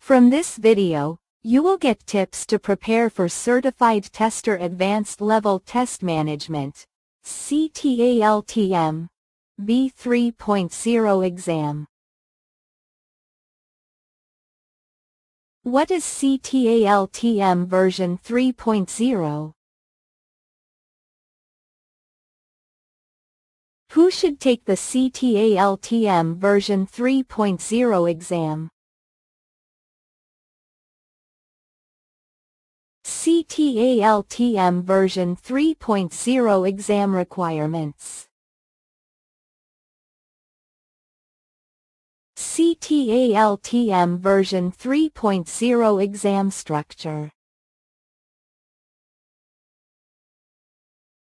From this video, you will get tips to prepare for Certified Tester Advanced Level Test Management, CTAL-TM v3.0 exam. What is CTAL-TM version 3.0? Who should take the CTAL-TM version 3.0 exam? CTAL-TM version 3.0 exam requirements. CTAL-TM version 3.0 exam structure.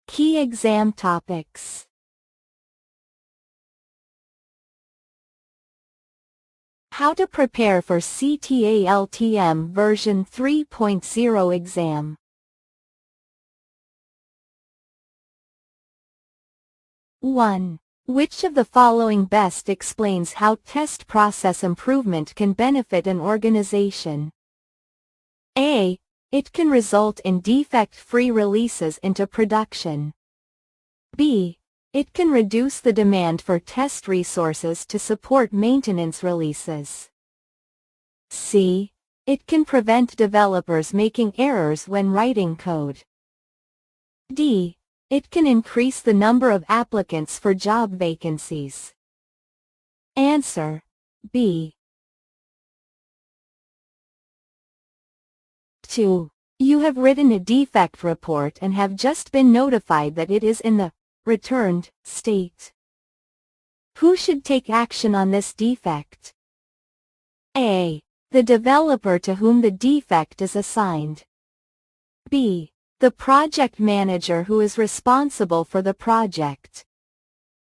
Key exam topics. How to prepare for CTAL-TM version 3.0 exam. One. Which of the following best explains how test process improvement can benefit an organization? A. It can result in defect-free releases into production. B. It can reduce the demand for test resources to support maintenance releases. C. It can prevent developers making errors when writing code. D. It can increase the number of applicants for job vacancies. Answer: B. 2. You have written a defect report and have just been notified that it is in the returned state. Who should take action on this defect? A. The developer to whom the defect is assigned. B. The project manager who is responsible for the project.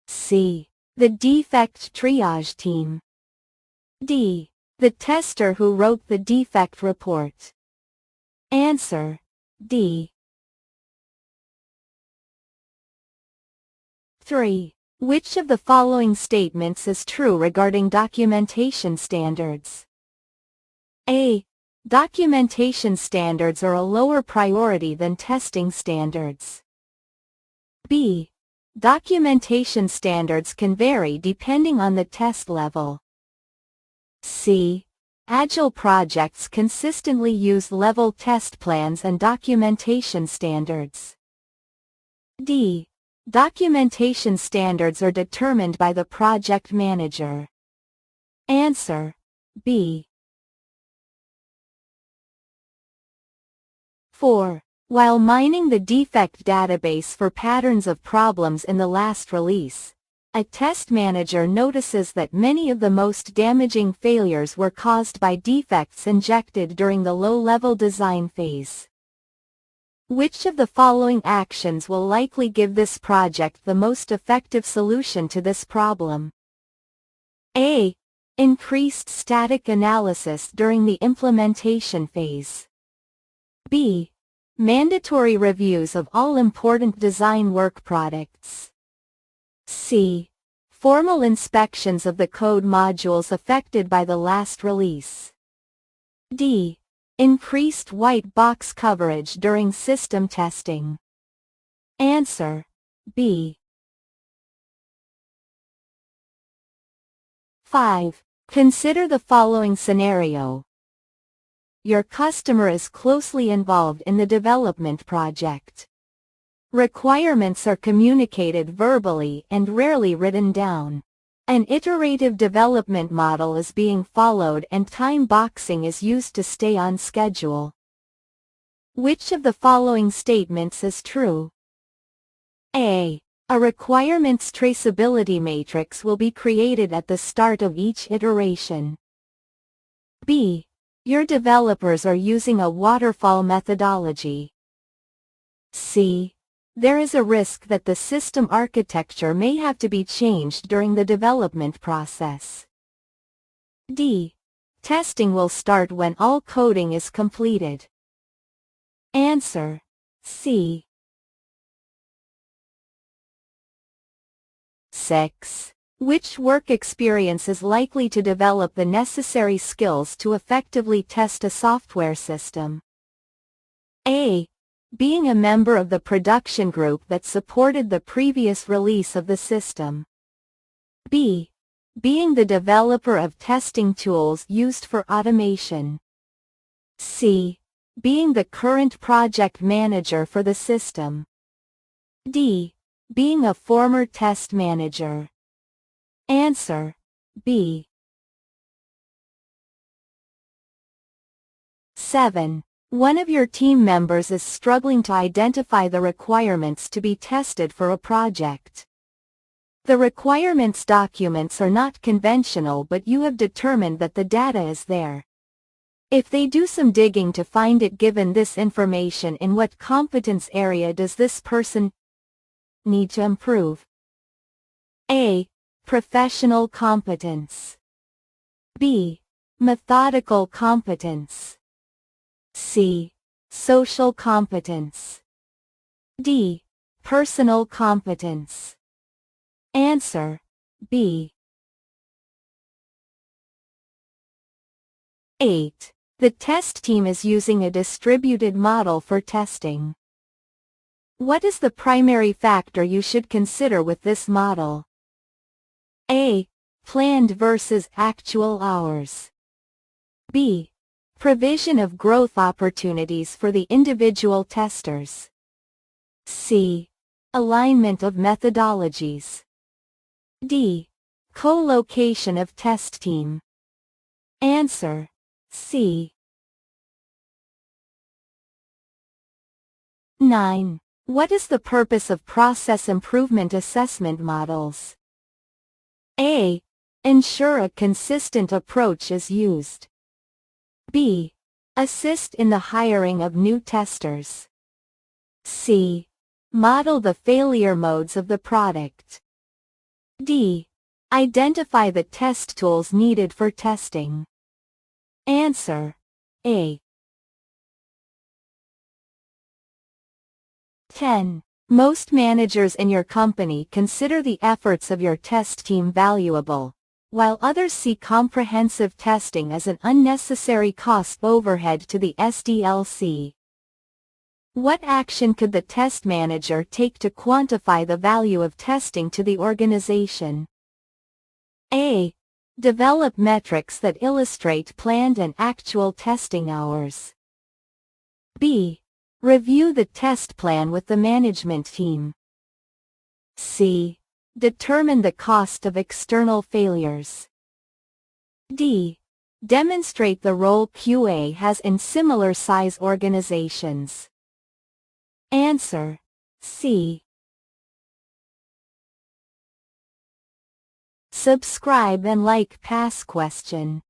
C. The defect triage team. D. The tester who wrote the defect report. Answer: D. 3. Which of the following statements is true regarding documentation standards? A. Documentation standards are a lower priority than testing standards. B. Documentation standards can vary depending on the test level. C. Agile projects consistently use level test plans and documentation standards. D. Documentation standards are determined by the project manager. Answer: B. 4. While mining the defect database for patterns of problems in the last release, a test manager notices that many of the most damaging failures were caused by defects injected during the low-level design phase. Which of the following actions will likely give this project the most effective solution to this problem? A. Increased static analysis during the implementation phase. B. Mandatory reviews of all important design work products. C. Formal inspections of the code modules affected by the last release. D. Increased white box coverage during system testing. Answer: B. 5. Consider the following scenario. Your customer is closely involved in the development project. Requirements are communicated verbally and rarely written down. An iterative development model is being followed and time boxing is used to stay on schedule. Which of the following statements is true? A. A requirements traceability matrix will be created at the start of each iteration. B. Your developers are using a waterfall methodology. C. There is a risk that the system architecture may have to be changed during the development process. D. Testing will start when all coding is completed. Answer: C. 6. Which work experience is likely to develop the necessary skills to effectively test a software system? A. Being a member of the production group that supported the previous release of the system. B. Being the developer of testing tools used for automation. C. Being the current project manager for the system. D. Being a former test manager. Answer: B. 7. One of your team members is struggling to identify the requirements to be tested for a project. The requirements documents are not conventional, but you have determined that the data is there. If they do some digging to find it, given this information, in what competence area does this person need to improve? A. Professional competence. B. Methodical competence. C. Social competence. D. Personal competence. Answer: B. 8. The test team is using a distributed model for testing. What is the primary factor you should consider with this model? A. Planned versus actual hours. B. Provision of growth opportunities for the individual testers. C. Alignment of methodologies. D. Co-location of test team. Answer: C. 9. What is the purpose of process improvement assessment models? A. Ensure a consistent approach is used. B. Assist in the hiring of new testers. C. Model the failure modes of the product. D. Identify the test tools needed for testing. Answer: A. 10. Most managers in your company consider the efforts of your test team valuable, while others see comprehensive testing as an unnecessary cost overhead to the SDLC. What action could the test manager take to quantify the value of testing to the organization? A. Develop metrics that illustrate planned and actual testing hours. B. Review the test plan with the management team. C. Determine the cost of external failures. D. Demonstrate the role QA has in similar size organizations. Answer: C. Subscribe and like past question.